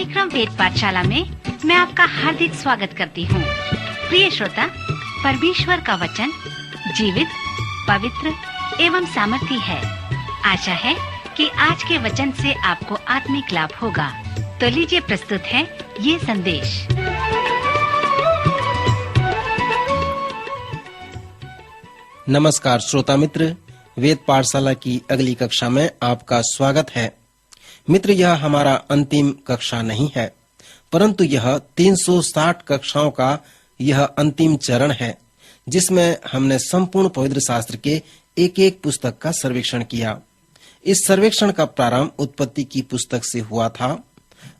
कार्यक्रम वेद पाठशाला में मैं आपका हार्दिक स्वागत करती हूँ। प्रिय श्रोता, परमेश्वर का वचन जीवित, पवित्र एवं सामर्थी है। आशा है कि आज के वचन से आपको आत्मिक लाभ होगा। तो लीजिए प्रस्तुत है ये संदेश। नमस्कार श्रोता मित्र, वेद पाठशाला की अगली कक्षा में आपका स्वागत है। मित्र, यह हमारा अंतिम कक्षा नहीं है, परंतु यह 360 कक्षाओं का यह अंतिम चरण है, जिसमें हमने संपूर्ण पवित्र शास्त्र के एक एक पुस्तक का सर्वेक्षण किया। इस सर्वेक्षण का प्रारंभ उत्पत्ति की पुस्तक से हुआ था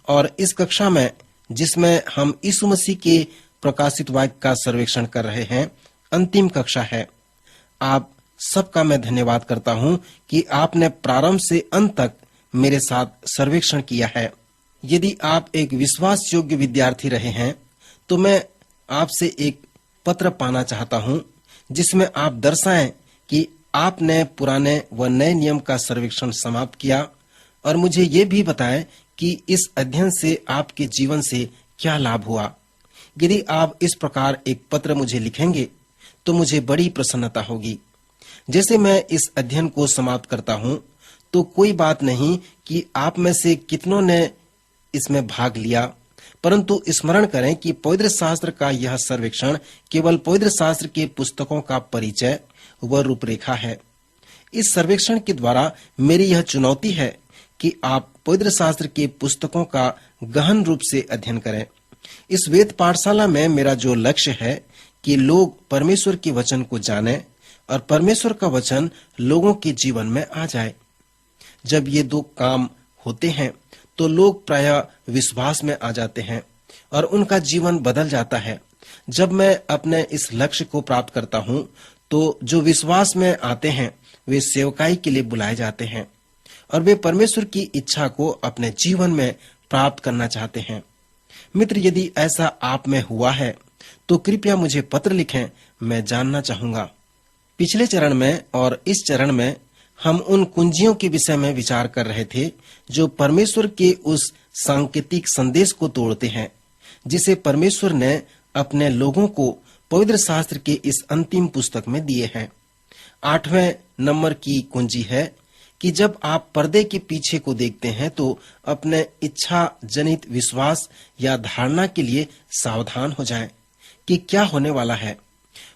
और इस कक्षा में, जिसमें हम यीशु मसीह के प्रकाशित वाक्य का सर्वेक्षण कर रहे हैं, अंतिम कक्षा है। आप सबका मैं धन्यवाद करता हूं कि आपने प्रारंभ से अंत तक मेरे साथ सर्वेक्षण किया है। यदि आप एक विश्वास योग्य विद्यार्थी रहे हैं तो मैं आपसे एक पत्र पाना चाहता हूं, जिसमें आप दर्शाएं कि आपने पुराने व नए नियम का सर्वेक्षण समाप्त किया और मुझे ये भी बताएं कि इस अध्ययन से आपके जीवन से क्या लाभ हुआ। यदि आप इस प्रकार एक पत्र मुझे लिखेंगे तो मुझे बड़ी प्रसन्नता होगी। जैसे मैं इस अध्ययन को समाप्त करता हूं तो कोई बात नहीं कि आप में से कितनों ने इसमें भाग लिया, परंतु स्मरण करें कि पवित्र शास्त्र का यह सर्वेक्षण केवल पवित्र शास्त्र के पुस्तकों का परिचय व रूपरेखा है। इस सर्वेक्षण के द्वारा मेरी यह चुनौती है कि आप पवित्र शास्त्र के पुस्तकों का गहन रूप से अध्ययन करें। इस वेद पाठशाला में मेरा जो लक्ष्य है कि लोग परमेश्वर के वचन को जानें और परमेश्वर का वचन लोगों के जीवन में आ जाए। जब ये दो काम होते हैं तो लोग प्रायः विश्वास में आ जाते हैं और उनका जीवन बदल जाता है। जब मैं अपने इस लक्ष्य को प्राप्त करता हूं तो जो विश्वास में आते हैं वे सेवकाई के लिए बुलाए जाते हैं और वे परमेश्वर की इच्छा को अपने जीवन में प्राप्त करना चाहते हैं। मित्र, यदि ऐसा आप में हुआ है तो कृपया मुझे पत्र लिखें, मैं जानना चाहूंगा। पिछले चरण में और इस चरण में हम उन कुंजियों के विषय में विचार कर रहे थे जो परमेश्वर के उस सांकेतिक संदेश को तोड़ते हैं, जिसे परमेश्वर ने अपने लोगों को पवित्र शास्त्र के इस अंतिम पुस्तक में दिए हैं। 8वें नंबर की कुंजी है कि जब आप पर्दे के पीछे को देखते हैं तो अपने इच्छा जनित विश्वास या धारणा के लिए सावधान हो जाएं कि क्या होने वाला है।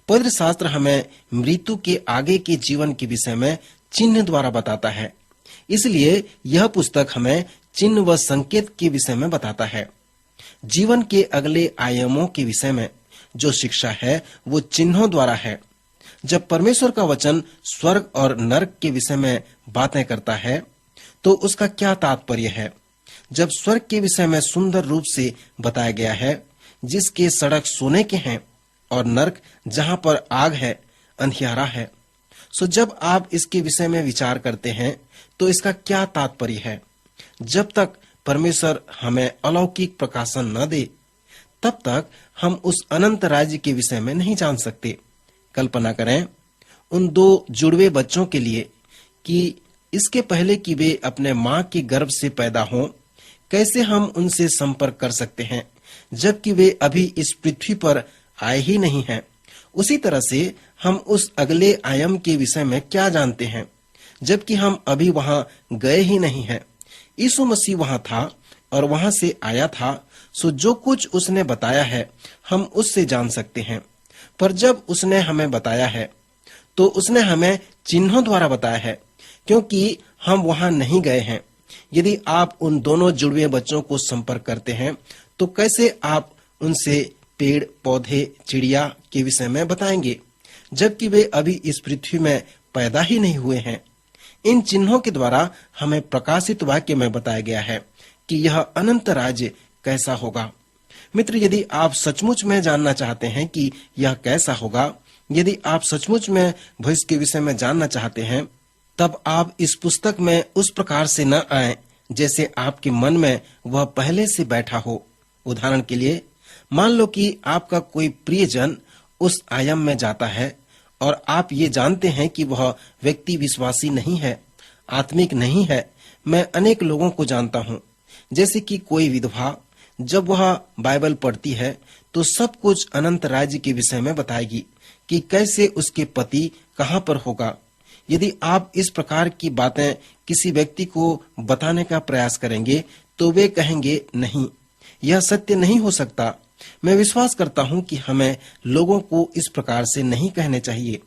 पवित्र शास्त्र हमें मृत्यु के आगे के जीवन के विषय में चिन्ह द्वारा बताता है, इसलिए यह पुस्तक हमें चिन्ह व संकेत के विषय में बताता है। जीवन के अगले आयामों के विषय में जो शिक्षा है वो चिन्हों द्वारा है। जब परमेश्वर का वचन स्वर्ग और नरक के विषय में बातें करता है तो उसका क्या तात्पर्य है। जब स्वर्ग के विषय में सुंदर रूप से बताया गया है, जिसके सड़क सोने के हैं और नरक जहां पर आग है, अंधियारा है। सो जब आप इसके विषय में विचार करते हैं तो इसका क्या तात्पर्य है। जब तक परमेश्वर हमें अलौकिक प्रकाशन न दे तब तक हम उस अनंत राज्य के विषय में नहीं जान सकते। कल्पना करें उन दो जुड़वे बच्चों के लिए कि इसके पहले कि वे अपने मां के गर्भ से पैदा हों, कैसे हम उनसे संपर्क कर सकते हैं जबकि वे अभी इस पृथ्वी पर आए ही नहीं हैं। उसी तरह से हम उस अगले आयाम के विषय में क्या जानते हैं जबकि हम अभी वहां गए ही नहीं हैं। यीशु मसीह वहां था और वहां से आया था, सो जो कुछ उसने बताया है हम उससे जान सकते हैं। पर जब उसने हमें बताया है तो उसने हमें चिन्हों द्वारा बताया है, क्योंकि हम वहां नहीं गए हैं। यदि आप उन दोनों जुड़वे बच्चों को संपर्क करते हैं तो कैसे आप उनसे पेड़ पौधे चिड़िया के विषय में बताएंगे जबकि वे अभी इस पृथ्वी में पैदा ही नहीं हुए हैं। इन चिन्हों के द्वारा हमें प्रकाशित वाक्य में बताया गया है कि यह अनंत राज्य कैसा होगा। मित्र, यदि आप सचमुच में जानना चाहते हैं कि यह कैसा होगा, यदि आप सचमुच में भविष्य के विषय में जानना चाहते हैं, तब आप इस पुस्तक में उस प्रकार से न आए जैसे आपके मन में वह पहले से बैठा हो। उदाहरण के लिए, मान लो कि आपका कोई प्रियजन उस आयाम में जाता है और आप ये जानते हैं कि वह व्यक्ति विश्वासी नहीं है, आत्मिक नहीं है। मैं अनेक लोगों को जानता हूँ जैसे कि कोई विधवा जब वह बाइबल पढ़ती है तो सब कुछ अनंत राज्य के विषय में बताएगी कि कैसे उसके पति कहाँ पर होगा। यदि आप इस प्रकार की बातें किसी व्यक्ति को बताने का प्रयास करेंगे तो वे कहेंगे नहीं, यह सत्य नहीं हो सकता। मैं विश्वास करता हूं कि हमें लोगों को इस प्रकार से नहीं कहने चाहिए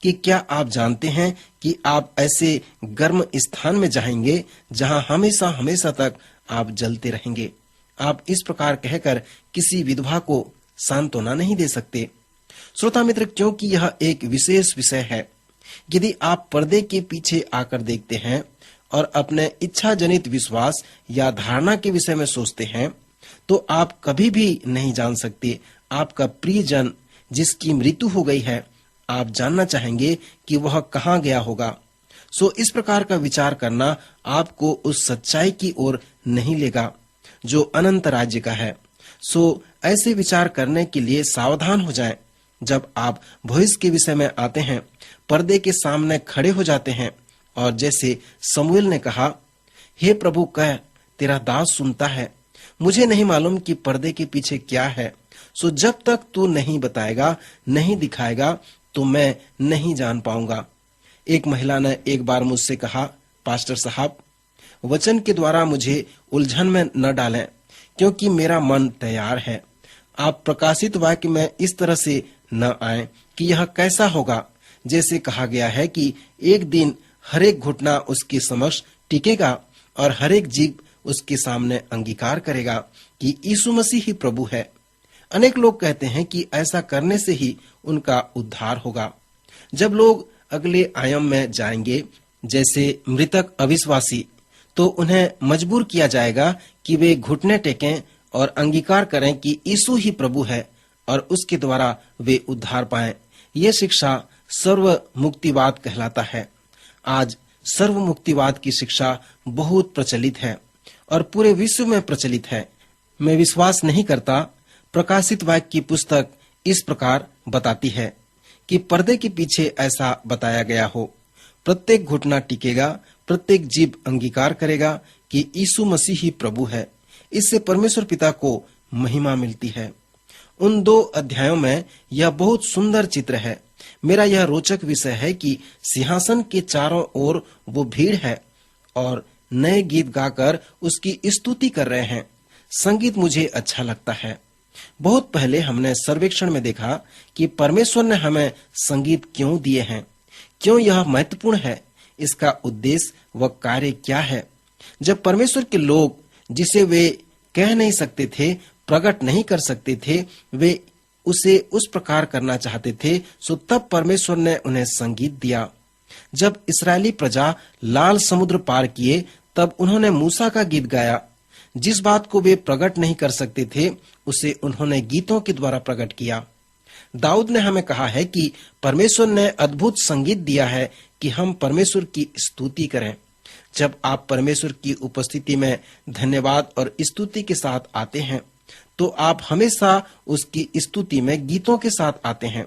कि क्या आप जानते हैं कि आप ऐसे गर्म स्थान में जाएंगे जहां हमेशा हमेशा तक आप जलते रहेंगे। आप इस प्रकार कहकर किसी विधवा को सांत्वना नहीं दे सकते। श्रोता मित्र, क्योंकि यह एक विशेष विषय है, यदि आप पर्दे के पीछे आकर देखते हैं और अपने इच्छा जनित विश्वास या धारणा के विषय में सोचते हैं तो आप कभी भी नहीं जान सकते आपका प्रियजन जिसकी मृत्यु हो गई है, आप जानना चाहेंगे कि वह कहाँ गया होगा। सो इस प्रकार का विचार करना आपको उस सच्चाई की ओर नहीं लेगा जो अनंत राज्य का है। सो ऐसे विचार करने के लिए सावधान हो जाएं। जब आप भविष्य के विषय में आते हैं, पर्दे के सामने खड़े हो जाते हैं और जैसे शमूएल ने कहा, हे प्रभु कह, तेरा दास सुनता है, मुझे नहीं मालूम कि पर्दे के पीछे क्या है। सो जब तक तू नहीं बताएगा, नहीं दिखाएगा तो मैं नहीं जान पाऊंगा। एक महिला ने एक बार मुझसे कहा, पास्टर साहब, वचन के द्वारा मुझे उलझन में न डालें क्योंकि मेरा मन तैयार है। आप प्रकाशित वाक्य में इस तरह से न आए कि यह कैसा होगा, जैसे कहा गया है कि एक दिन हरेक घुटना उसके समक्ष टिकेगा और हरेक जीभ उसके सामने अंगीकार करेगा कि यीशु मसीह ही प्रभु है। अनेक लोग कहते हैं कि ऐसा करने से ही उनका उद्धार होगा। जब लोग अगले आयाम में जाएंगे, जैसे मृतक अविश्वासी, तो उन्हें मजबूर किया जाएगा कि वे घुटने टेकें और अंगीकार करें कि यीशु ही प्रभु है और उसके द्वारा वे उद्धार पाएं। यह शिक्षा सर्व मुक्तिवाद कहलाता है। आज सर्व मुक्तिवाद की शिक्षा बहुत प्रचलित है और पूरे विश्व में प्रचलित है। मैं विश्वास नहीं करता प्रकाशित वाक्य की पुस्तक इस प्रकार बताती है कि पर्दे के पीछे ऐसा बताया गया हो। प्रत्येक घुटना टिकेगा, प्रत्येक जीभ अंगीकार करेगा कि यीशु मसीह ही प्रभु है। इससे परमेश्वर पिता को महिमा मिलती है। उन 2 अध्यायों में यह बहुत सुंदर चित्र है। मेरा यह रोचक विषय है कि सिंहासन के चारों ओर वो भीड़ है और नए गीत गाकर उसकी स्तुति कर रहे हैं। संगीत मुझे अच्छा लगता है। बहुत पहले हमने सर्वेक्षण में देखा कि परमेश्वर ने हमें संगीत क्यों दिए हैं, क्यों यह महत्वपूर्ण है, इसका उद्देश्य व कार्य क्या है। जब परमेश्वर के लोग जिसे वे कह नहीं सकते थे, प्रकट नहीं कर सकते थे, वे उसे उस प्रकार करना चाहते थे, सो तब परमेश्वर ने उन्हें संगीत दिया। जब इस्राएली प्रजा लाल समुद्र पार किए, तब उन्होंने मूसा का गीत गाया। जिस बात को वे प्रकट नहीं कर सकते थे, उसे उन्होंने गीतों के द्वारा प्रकट किया। दाऊद ने हमें कहा है कि परमेश्वर ने अद्भुत संगीत दिया है कि हम परमेश्वर की स्तुति करें। जब आप परमेश्वर की उपस्थिति में धन्यवाद और स्तुति के साथ आते हैं, तो आप हमेशा उसकी स्तुति में गीतों के साथ आते हैं।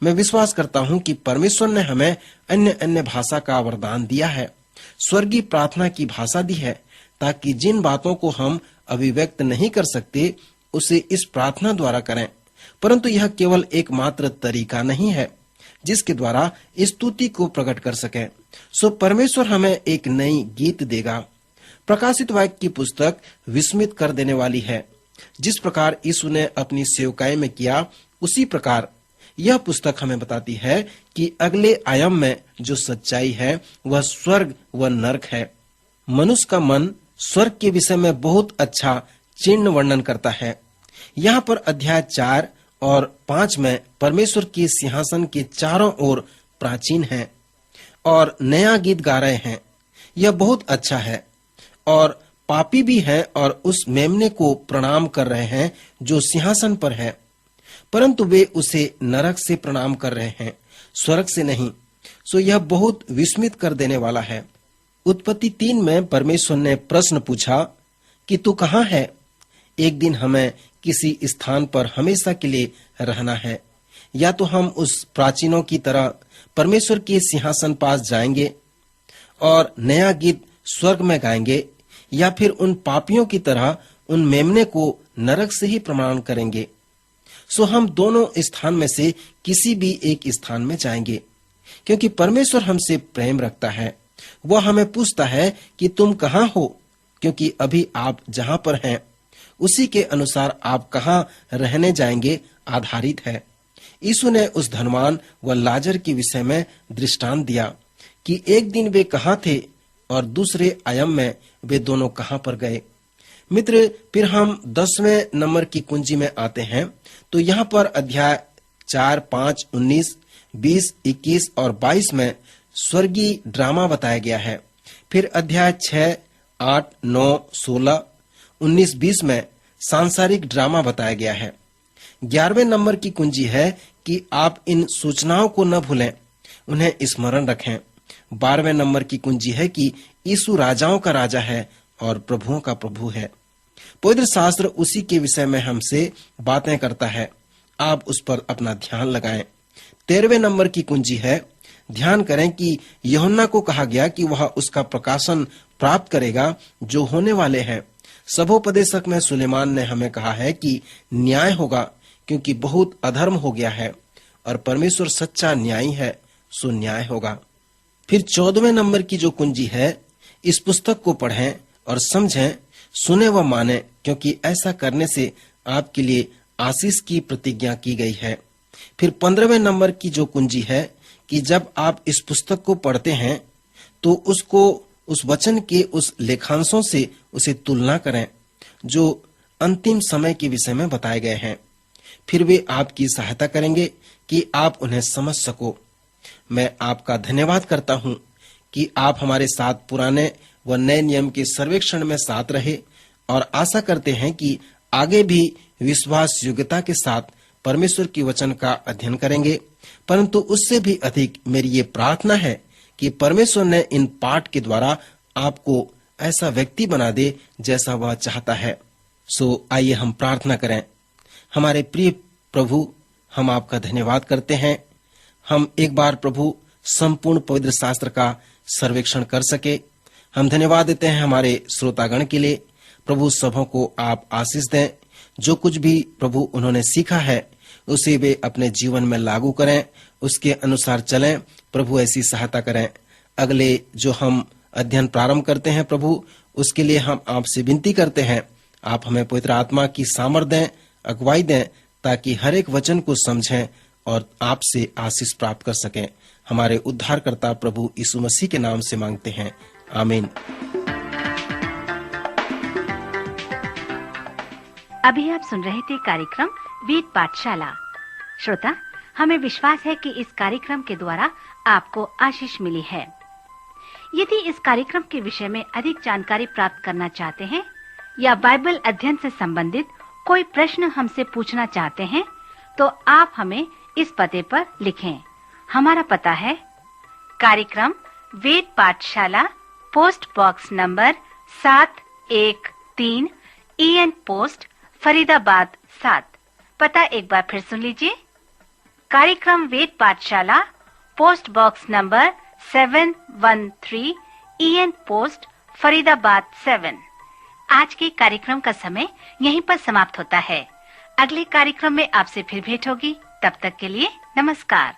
मैं विश्वास करता हूं कि परमेश्वर ने हमें अन्य अन्य भाषा का वरदान दिया है, स्वर्गीय प्रार्थना की भाषा दी है, ताकि जिन बातों को हम अभिव्यक्त नहीं कर सकते, उसे इस प्रार्थना द्वारा करें। परंतु यह केवल एकमात्र तरीका नहीं है जिसके द्वारा स्तुति को प्रकट कर सकें। सो परमेश्वर हमें एक नई गीत देगा। प्रकाशित वाक्य की पुस्तक विस्मित कर देने वाली है। जिस प्रकार यीशु ने अपनी सेवकाई में किया, उसी प्रकार यह पुस्तक हमें बताती है कि अगले आयाम में जो सच्चाई है वह स्वर्ग व नरक है। मनुष्य का मन स्वर्ग के विषय में बहुत अच्छा चिन्ह वर्णन करता है। यहाँ पर अध्याय 4 और 5 में परमेश्वर के सिंहासन के चारों ओर प्राचीन हैं और नया गीत गा रहे हैं। यह बहुत अच्छा है। और पापी भी हैं और उस मेमने को प्रणाम कर रहे हैं जो सिंहासन पर है, परंतु वे उसे नरक से प्रणाम कर रहे हैं, स्वर्ग से नहीं। सो यह बहुत विस्मित कर देने वाला है। उत्पत्ति 3 में परमेश्वर ने प्रश्न पूछा कि तू कहाँ है? एक दिन हमें किसी स्थान पर हमेशा के लिए रहना है, या तो हम उस प्राचीनों की तरह परमेश्वर के सिंहासन पास जाएंगे और नया गीत स्वर्ग में गाएंगे, या फिर उन पापियों की तरह उन मेमने को नरक से ही प्रमाण करेंगे। सो हम दोनों स्थान में से किसी भी एक स्थान में जाएंगे, क्योंकि परमेश्वर हमसे प्रेम रखता है। वह हमें पूछता है कि तुम कहाँ हो, क्योंकि अभी आप जहाँ पर हैं उसी के अनुसार आप कहाँ रहने जाएंगे आधारित है। यीशु ने उस धनवान व लाजर के विषय में दृष्टांत दिया कि एक दिन वे कहाँ थे और दूसरे आयाम में वे दोनों कहाँ पर गए। मित्र, फिर हम 10वें नंबर की कुंजी में आते हैं। तो यहाँ पर अध्याय 4, 5, 19, 20, 21 और 22 में स्वर्गीय ड्रामा बताया गया है। फिर अध्याय 6, 8, 9, 16, 19, 20 में सांसारिक ड्रामा बताया गया है। 11वें नंबर की कुंजी है कि आप इन सूचनाओं को न भूलें, उन्हें स्मरण रखें। 12वें नंबर की कुंजी है कि यीशु राजाओं का राजा है और प्रभुओं का प्रभु है। पवित्र शास्त्र उसी के विषय में हमसे बातें करता है। आप उस पर अपना ध्यान लगाएं। 13वें नंबर की कुंजी है, ध्यान करें कि यूहन्ना को कहा गया कि वह उसका प्रकाशन प्राप्त करेगा जो होने वाले हैं। सभोपदेशक में सुलेमान ने हमें कहा है कि न्याय होगा, क्योंकि बहुत अधर्म हो गया है और परमेश्वर सच्चा न्यायी है, सो न्याय होगा। फिर 14वें नंबर की जो कुंजी है, इस पुस्तक को पढ़ें और समझें, सुने व माने, क्योंकि ऐसा करने से आपके लिए आशीष की प्रतिज्ञा की गई है। फिर 15वें नंबर की जो कुंजी है कि जब आप इस पुस्तक को पढ़ते हैं तो उसको उस वचन के उस लेखांशों से उसे तुलना करें जो अंतिम समय के विषय में बताए गए हैं। फिर वे आपकी सहायता करेंगे कि आप उन्हें समझ सको। मैं आपका धन्यवाद करता हूं कि आप हमारे साथ पुराने व नए नियम के सर्वेक्षण में साथ रहे और आशा करते हैं कि आगे भी विश्वास योग्यता के साथ परमेश्वर की वचन का अध्ययन करेंगे। परंतु उससे भी अधिक मेरी ये प्रार्थना है कि परमेश्वर ने इन पाठ के द्वारा आपको ऐसा व्यक्ति बना दे जैसा वह चाहता है। सो आइए हम प्रार्थना करें। हमारे प्रिय प्रभु, हम आपका धन्यवाद करते हैं। हम एक बार प्रभु संपूर्ण पवित्र शास्त्र का सर्वेक्षण कर सके। हम धन्यवाद देते हैं हमारे श्रोतागण के लिए। प्रभु सबों को आप आशीष दें। जो कुछ भी प्रभु उन्होंने सीखा है उसे वे अपने जीवन में लागू करें, उसके अनुसार चलें। प्रभु ऐसी सहायता करें। अगले जो हम अध्ययन प्रारंभ करते हैं प्रभु, उसके लिए हम आपसे विनती करते हैं, आप हमें पवित्र आत्मा की सामर्थ दें, अगुवाई दें, ताकि हर एक वचन को समझें और आपसे आशीष प्राप्त कर सकें। हमारे उद्धारकर्ता प्रभु यीशु मसीह के नाम से मांगते हैं, आमीन। अभी आप सुन रहे थे कार्यक्रम वेद पाठशाला। श्रोता, हमें विश्वास है कि इस कार्यक्रम के द्वारा आपको आशीष मिली है। यदि इस कार्यक्रम के विषय में अधिक जानकारी प्राप्त करना चाहते हैं या बाइबल अध्ययन से संबंधित कोई प्रश्न हमसे पूछना चाहते हैं, तो आप हमें इस पते पर लिखें। हमारा पता है कार्यक्रम वेद पाठशाला, post box number 713, EN post, Faridabad 7। पता एक बार फिर सुन लीजिए। कार्यक्रम वेद पाठशाला, post box number 713, EN post, Faridabad 7। आज के कार्यक्रम का समय यहीं पर समाप्त होता है। अगले कार्यक्रम में आपसे फिर भेंट होगी। तब तक के लिए नमस्कार।